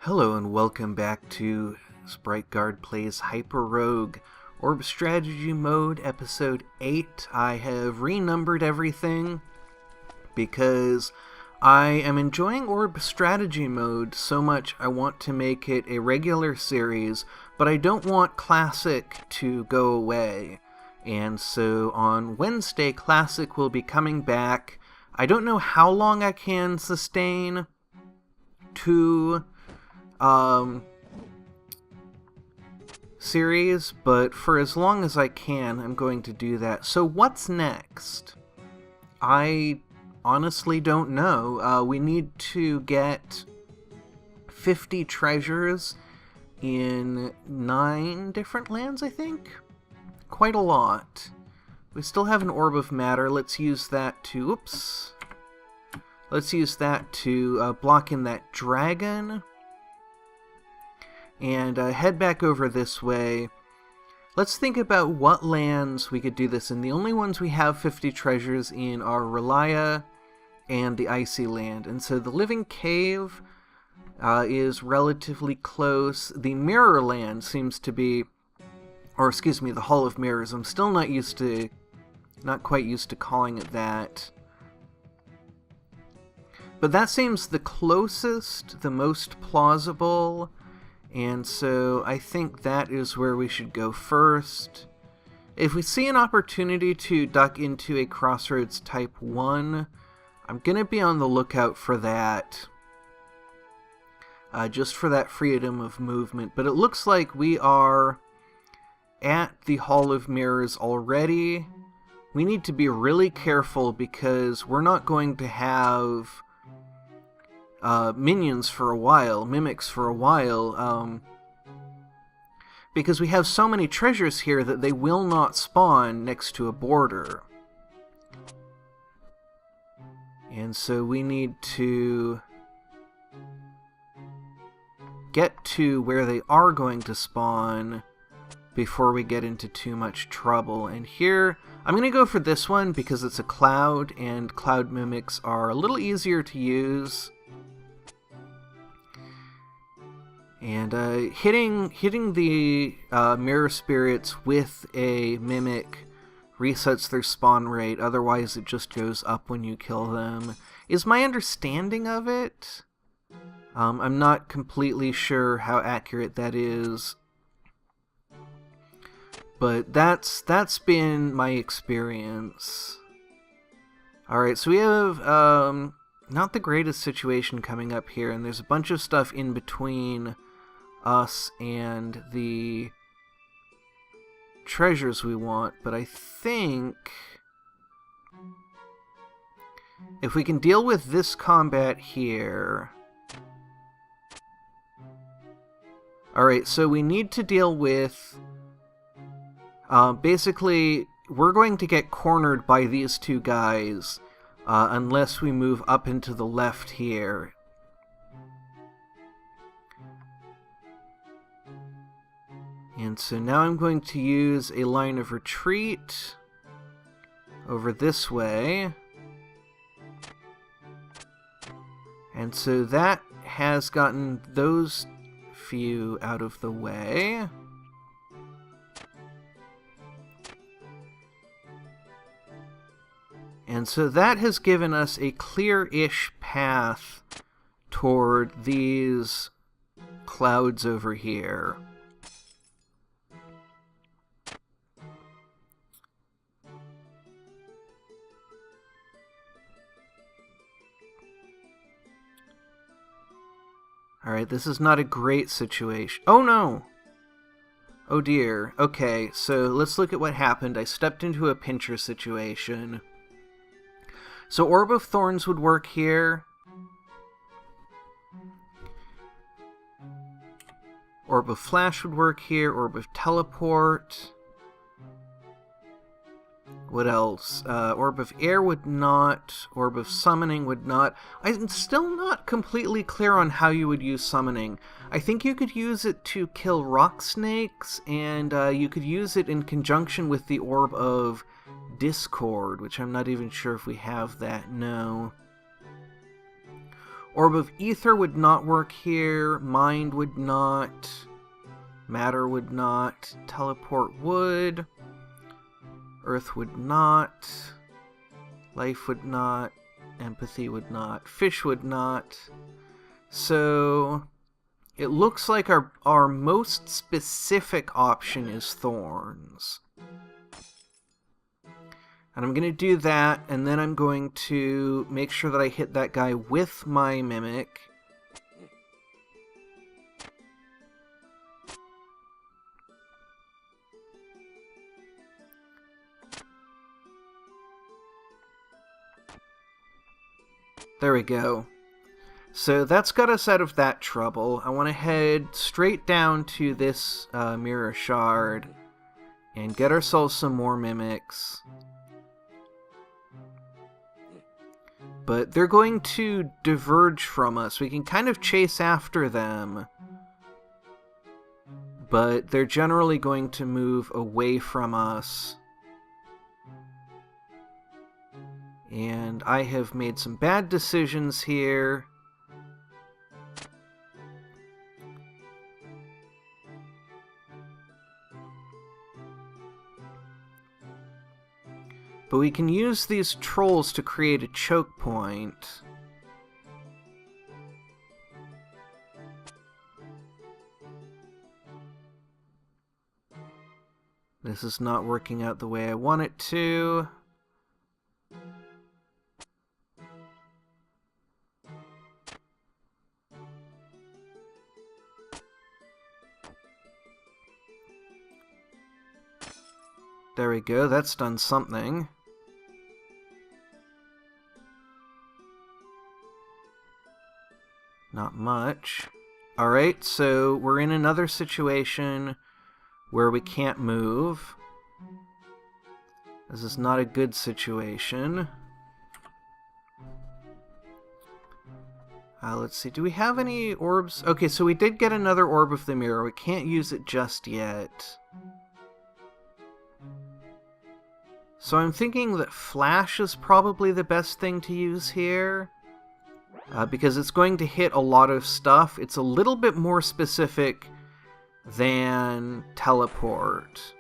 Hello and welcome back to SpriteGuard Plays HyperRogue Orb Strategy Mode Episode 8. I have renumbered everything because I am enjoying Orb Strategy Mode so much I want to make it a regular series, but I don't want Classic to go away. And so on Wednesday, Classic will be coming back. I don't know how long I can sustain two series, but for as long as I can, I'm going to do that. So what's next? I honestly don't know. We need to get 50 treasures in 9 different lands, I think? Quite a lot. We still have an Orb of Matter. Let's use that to... Oops. Let's use that to block in that dragon. And head back over this way. Let's think about what lands we could do this in. The only ones we have 50 treasures in are Relia and the Icy Land. And so the Living Cave is relatively close. The Mirror Land seems to be... Or excuse me, the Hall of Mirrors. I'm still not quite used to calling it that. But that seems the closest, the most plausible, and so I think that is where we should go first. If we see an opportunity to duck into a Crossroads Type 1, I'm going to be on the lookout for that. Just for that freedom of movement. But it looks like we are at the Hall of Mirrors already. We need to be really careful because we're not going to have minions for a while, mimics for a while, because we have so many treasures here that they will not spawn next to a border. And so we need to get to where they are going to spawn before we get into too much trouble. And here, I'm going to go for this one because it's a cloud, and cloud mimics are a little easier to use. And hitting the mirror spirits with a mimic resets their spawn rate, otherwise it just goes up when you kill them, is my understanding of it. I'm not completely sure how accurate that is, but that's been my experience. Alright, so we have not the greatest situation coming up here, and there's a bunch of stuff in between us and the treasures we want, but I think if we can deal with this combat here... Alright, so we need to deal with... basically, we're going to get cornered by these two guys unless we move up into the left here. And so now I'm going to use a line of retreat over this way. And so that has gotten those few out of the way. And so that has given us a clear-ish path toward these clouds over here. Alright, this is not a great situation. Oh no! Oh dear. Okay, so let's look at what happened. I stepped into a pincher situation. So Orb of Thorns would work here. Orb of Flash would work here. Orb of Teleport. What else? Orb of Air would not. Orb of Summoning would not. I'm still not completely clear on how you would use Summoning. I think you could use it to kill rock snakes, and you could use it in conjunction with the Orb of Discord, which I'm not even sure if we have that. No. Orb of Ether would not work here. Mind would not. Matter would not. Teleport would. Earth would not. Life would not. Empathy would not. Fish would not. So it looks like our most specific option is thorns. And I'm going to do that, and then I'm going to make sure that I hit that guy with my Mimic. There we go. So that's got us out of that trouble. I want to head straight down to this mirror shard and get ourselves some more Mimics. But they're going to diverge from us. We can kind of chase after them, but they're generally going to move away from us. And I have made some bad decisions here. But we can use these trolls to create a choke point. This is not working out the way I want it to. There we go, that's done something. Not much. Alright, so we're in another situation where we can't move. This is not a good situation. Let's see, do we have any orbs? Okay, so we did get another Orb of the Mirror. We can't use it just yet. So I'm thinking that Flash is probably the best thing to use here. Because it's going to hit a lot of stuff. It's a little bit more specific than Teleport.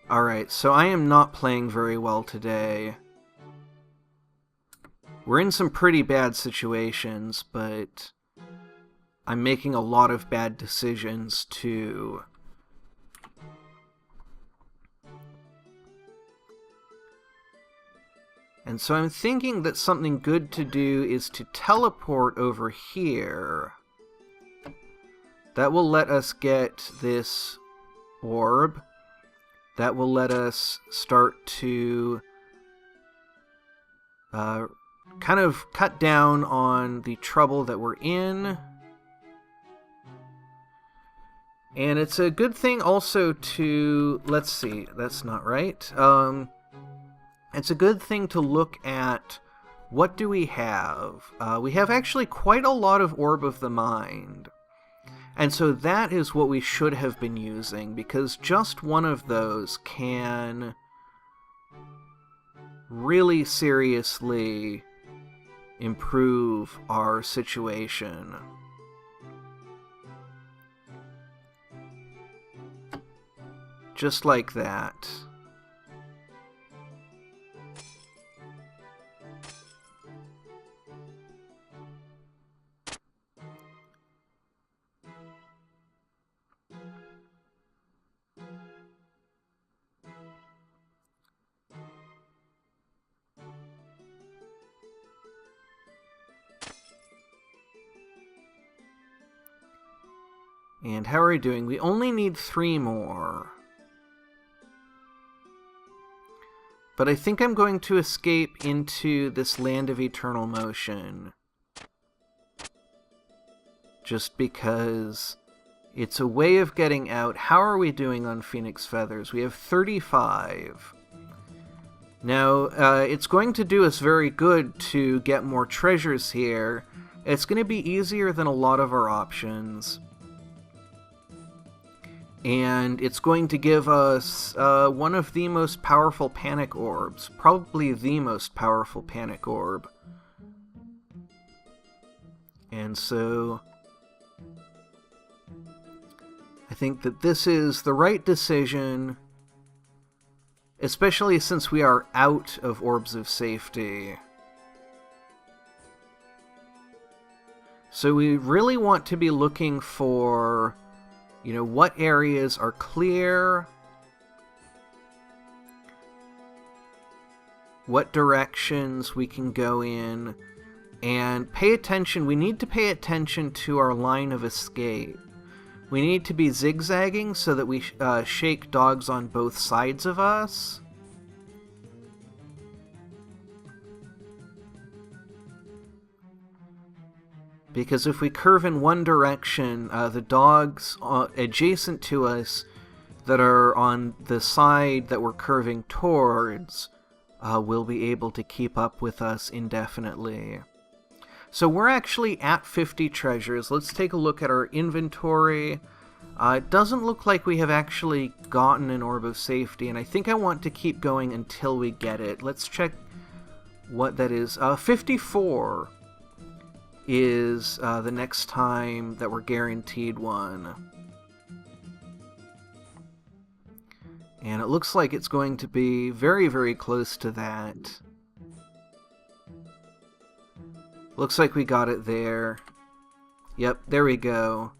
Alright, so I am not playing very well today. We're in some pretty bad situations, but I'm making a lot of bad decisions too. And so I'm thinking that something good to do is to teleport over here. That will let us get this orb. That will let us start to kind of cut down on the trouble that we're in. And it's a good thing also to, let's see, that's not right. It's a good thing to look at what do we have. We have actually quite a lot of Orb of the Mind. And so that is what we should have been using, because just one of those can really seriously improve our situation. Just like that. And how are we doing? We only need 3 more. But I think I'm going to escape into this Land of Eternal Motion. Just because it's a way of getting out. How are we doing on Phoenix Feathers? We have 35. Now, it's going to do us very good to get more treasures here. It's going to be easier than a lot of our options. And it's going to give us one of the most powerful panic orbs. Probably the most powerful panic orb. And so I think that this is the right decision, especially since we are out of orbs of safety. So we really want to be looking for, you know, what areas are clear, what directions we can go in, and pay attention. We need to pay attention to our line of escape. We need to be zigzagging so that we shake dogs on both sides of us. Because if we curve in one direction, the dogs adjacent to us that are on the side that we're curving towards will be able to keep up with us indefinitely. So we're actually at 50 treasures. Let's take a look at our inventory. It doesn't look like we have actually gotten an Orb of Safety, and I think I want to keep going until we get it. Let's check what that is. 54 is the next time that we're guaranteed one. And it looks like it's going to be very, very close to that. Looks like we got it there. Yep, there we go.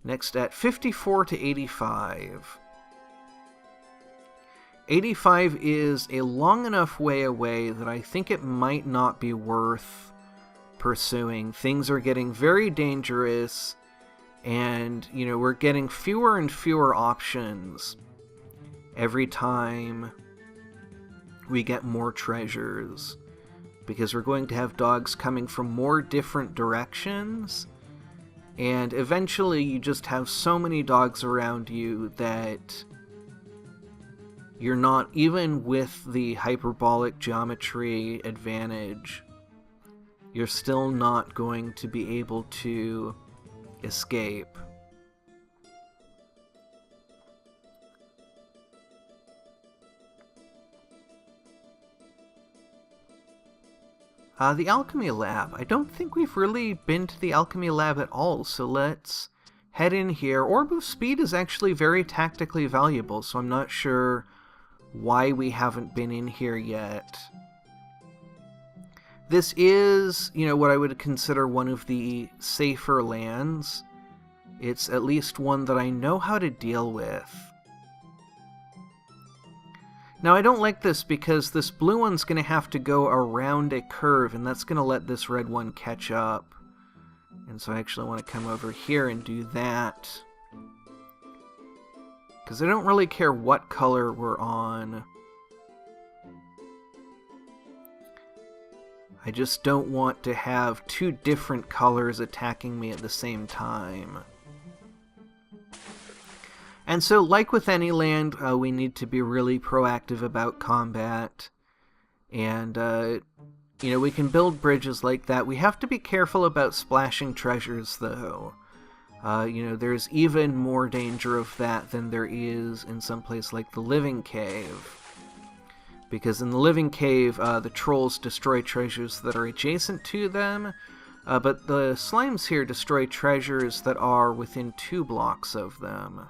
Next at 54 to 85. 85 is a long enough way away that I think it might not be worth pursuing. Things are getting very dangerous, and, you know, we're getting fewer and fewer options every time we get more treasures, because we're going to have dogs coming from more different directions, and eventually you just have so many dogs around you that you're not, even with the hyperbolic geometry advantage, you're still not going to be able to escape. The Alchemy Lab. I don't think we've really been to the Alchemy Lab at all, so let's head in here. Orb of Speed is actually very tactically valuable, so I'm not sure why we haven't been in here yet. This is, you know, what I would consider one of the safer lands. It's at least one that I know how to deal with. Now, I don't like this because this blue one's going to have to go around a curve, and that's going to let this red one catch up. And so I actually want to come over here and do that, because I don't really care what color we're on. I just don't want to have two different colors attacking me at the same time. And so, like with any land, we need to be really proactive about combat. And, you know, we can build bridges like that. We have to be careful about splashing treasures, though. You know, there's even more danger of that than there is in some place like the Living Cave. Because in the Living Cave, the trolls destroy treasures that are adjacent to them, but the slimes here destroy treasures that are within 2 blocks of them.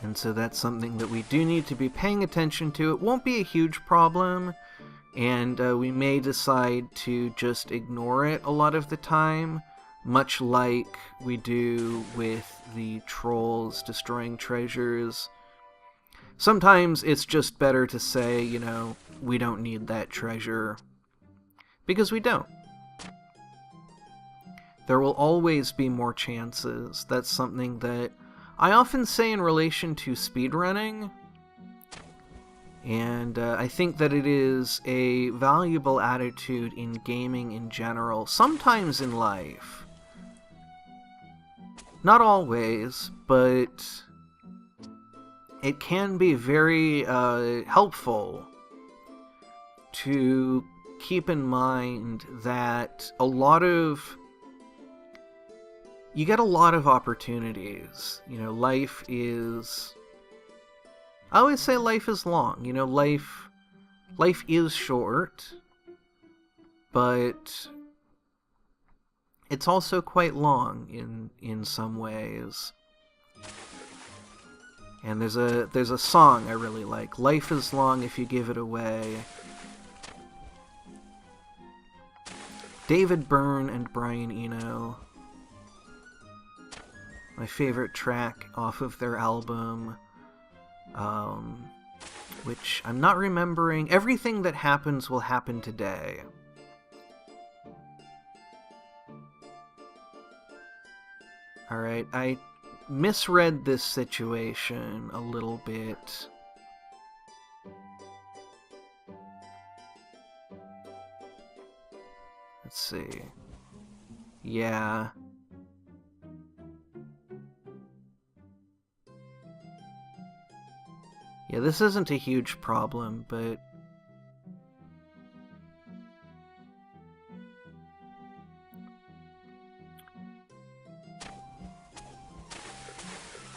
And so that's something that we do need to be paying attention to. It won't be a huge problem, and we may decide to just ignore it a lot of the time, much like we do with the trolls destroying treasures. Sometimes it's just better to say, you know, we don't need that treasure, because we don't. There will always be more chances. That's something that I often say in relation to speedrunning, and I think that it is a valuable attitude in gaming in general, sometimes in life. Not always, but it can be very helpful to keep in mind that a lot of you get a lot of opportunities. You know, life is... I always say life is long. You know, life is short, but it's also quite long in some ways. And there's a song I really like. Life is long if you give it away. David Byrne and Brian Eno. My favorite track off of their album, which I'm not remembering. Everything That Happens Will Happen Today. Alright, I misread this situation a little bit. Let's see. Yeah. Yeah, this isn't a huge problem, but...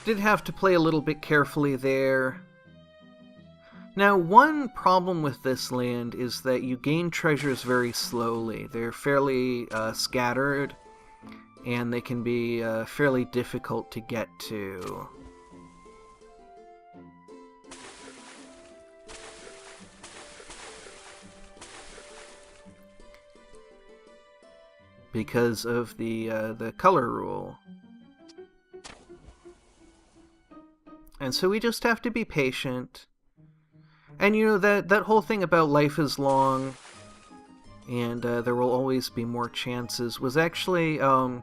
did have to play a little bit carefully there. Now, one problem with this land is that you gain treasures very slowly. They're fairly scattered, and they can be fairly difficult to get to. Because of the color rule. And so we just have to be patient. And you know, that whole thing about life is long, and there will always be more chances, was actually, so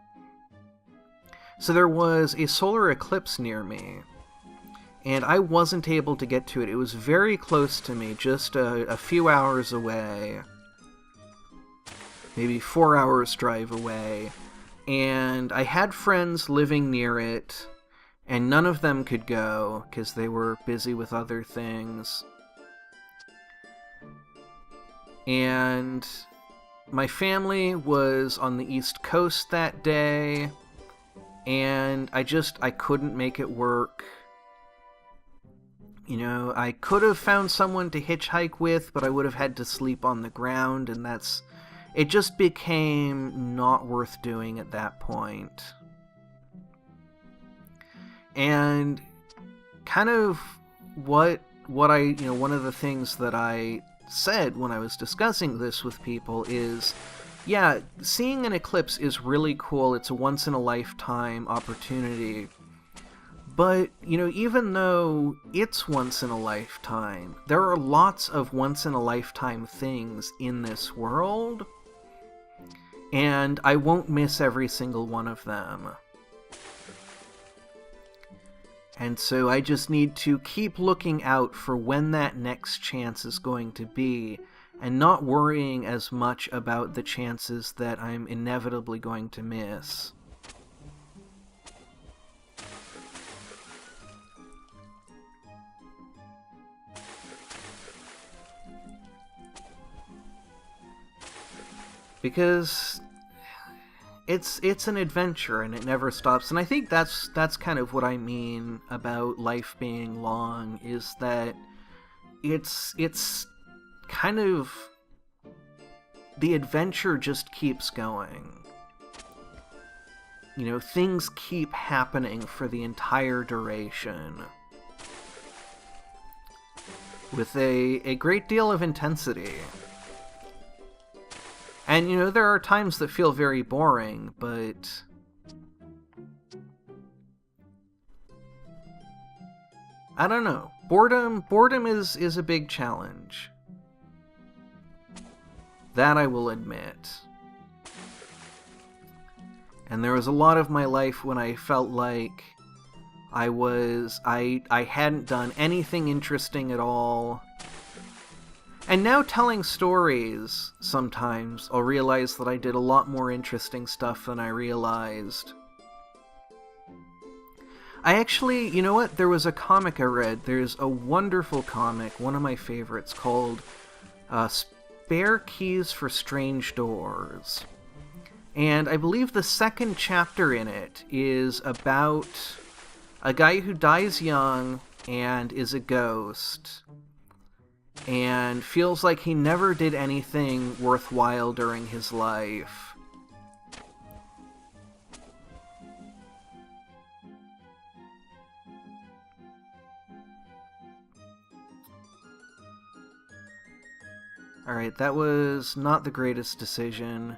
there was a solar eclipse near me, and I wasn't able to get to it. It was very close to me, just a few hours away. Maybe 4 hours drive away, and I had friends living near it, and none of them could go, because they were busy with other things. And my family was on the East Coast that day, and I couldn't make it work. You know, I could have found someone to hitchhike with, but I would have had to sleep on the ground, and it just became not worth doing at that point. And kind of what I, you know, one of the things that I said when I was discussing this with people is, yeah, seeing an eclipse is really cool. It's a once-in-a-lifetime opportunity. But, you know, even though it's once in a lifetime, there are lots of once-in-a-lifetime things in this world, and I won't miss every single one of them. And so I just need to keep looking out for when that next chance is going to be, and not worrying as much about the chances that I'm inevitably going to miss. Because it's an adventure and it never stops. And I think that's kind of what I mean about life being long, is that it's kind of, the adventure just keeps going. You know, things keep happening for the entire duration, with a great deal of intensity. And, you know, there are times that feel very boring, but I don't know. Boredom is a big challenge. That I will admit. And there was a lot of my life when I felt like I hadn't done anything interesting at all. And now telling stories, sometimes, I'll realize that I did a lot more interesting stuff than I realized. I actually, you know what, there was a comic I read. There's a wonderful comic, one of my favorites, called Spare Keys for Strange Doors. And I believe the second chapter in it is about a guy who dies young and is a ghost and feels like he never did anything worthwhile during his life. Alright, that was not the greatest decision.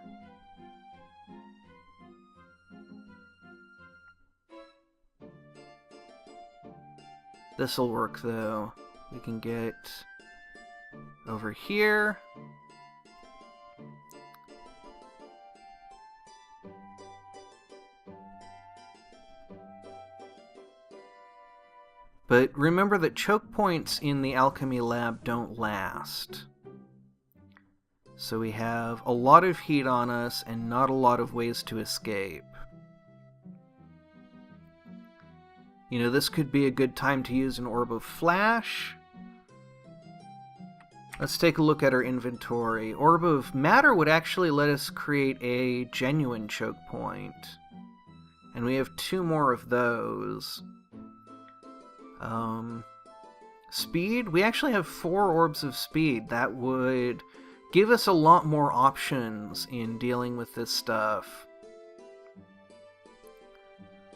This'll work, though. We can get over here. But remember that choke points in the Alchemy Lab don't last. So we have a lot of heat on us and not a lot of ways to escape. You know, this could be a good time to use an Orb of Flash. Let's take a look at our inventory. Orb of Matter would actually let us create a genuine choke point. And we have 2 more of those. Speed? We actually have 4 Orbs of Speed. That would give us a lot more options in dealing with this stuff.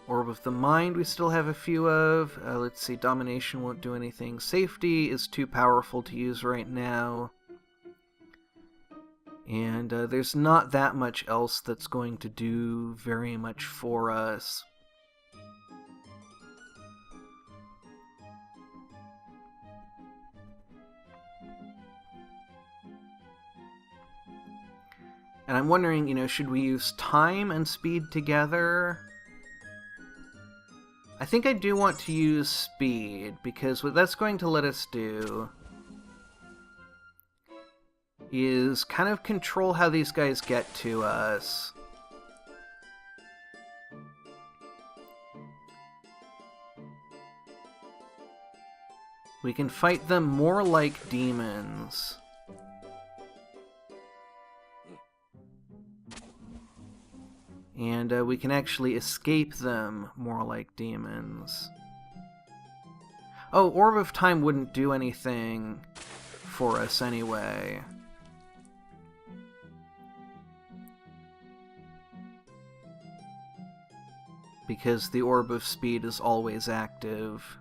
Orb of the Mind we still have a few of. Let's see, Domination won't do anything. Safety is too powerful to use right now. And there's not that much else that's going to do very much for us. And I'm wondering, you know, should we use time and speed together? I think I do want to use speed, because what that's going to let us do is kind of control how these guys get to us. We can fight them more like demons. And we can actually escape them more like demons. Oh, Orb of Time wouldn't do anything for us anyway. Because the Orb of Speed is always active.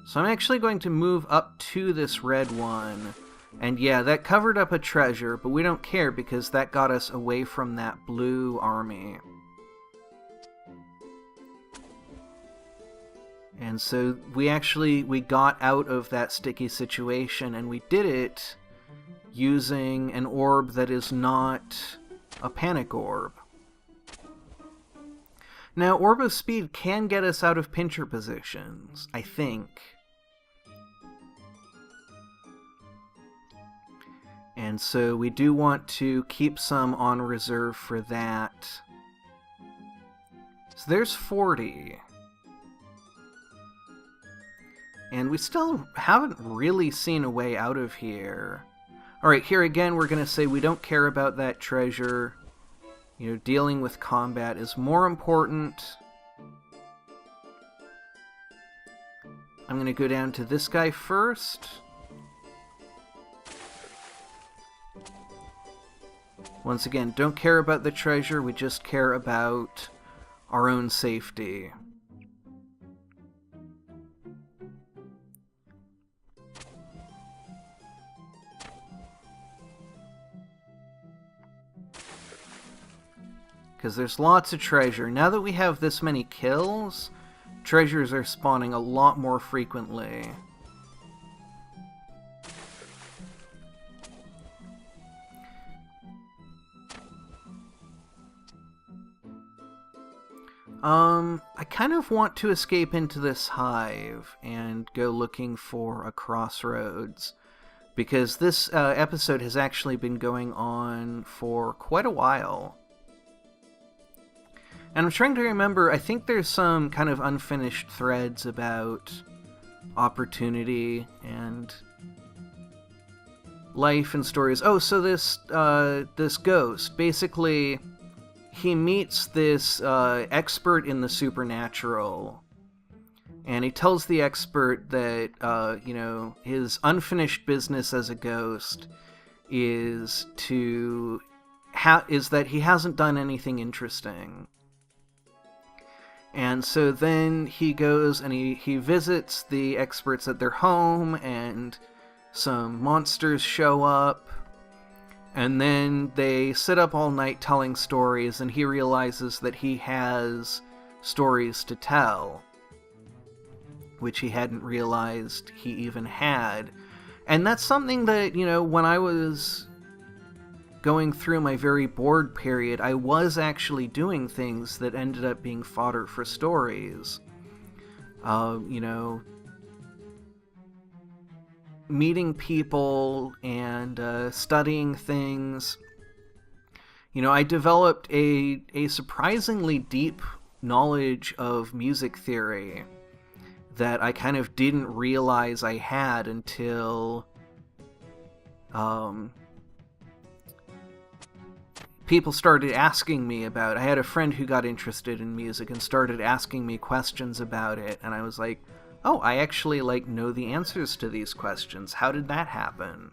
So I'm actually going to move up to this red one. And yeah, that covered up a treasure, but we don't care because that got us away from that blue army. And so we got out of that sticky situation, and we did it using an orb that is not a panic orb. Now, Orb of Speed can get us out of pincher positions, I think. And so we do want to keep some on reserve for that. So there's 40. And we still haven't really seen a way out of here. Alright, here again we're going to say we don't care about that treasure. You know, dealing with combat is more important. I'm going to go down to this guy first. Once again, don't care about the treasure, we just care about our own safety. Because there's lots of treasure. Now that we have this many kills, treasures are spawning a lot more frequently. I kind of want to escape into this hive and go looking for a crossroads, because this episode has actually been going on for quite a while. And I'm trying to remember, I think there's some kind of unfinished threads about opportunity, and life and stories. Oh, so this ghost, basically, he meets this expert in the supernatural, and he tells the expert that, his unfinished business as a ghost is that he hasn't done anything interesting. And so then he goes and he visits the experts at their home, and some monsters show up, and then they sit up all night telling stories, and he realizes that he has stories to tell, which he hadn't realized he even had. And that's something that, when I was going through my very bored period, I was actually doing things that ended up being fodder for stories. Meeting people and studying things. I developed a surprisingly deep knowledge of music theory that I kind of didn't realize I had until people started asking me about it. I had a friend who got interested in music and started asking me questions about it, and I was like, oh, I actually know the answers to these questions. How did that happen?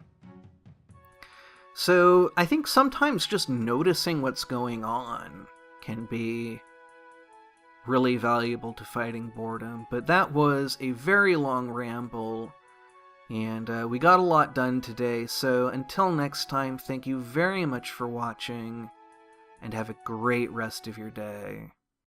So I think sometimes just noticing what's going on can be really valuable to fighting boredom. But that was a very long ramble, and we got a lot done today. So until next time, thank you very much for watching, and have a great rest of your day.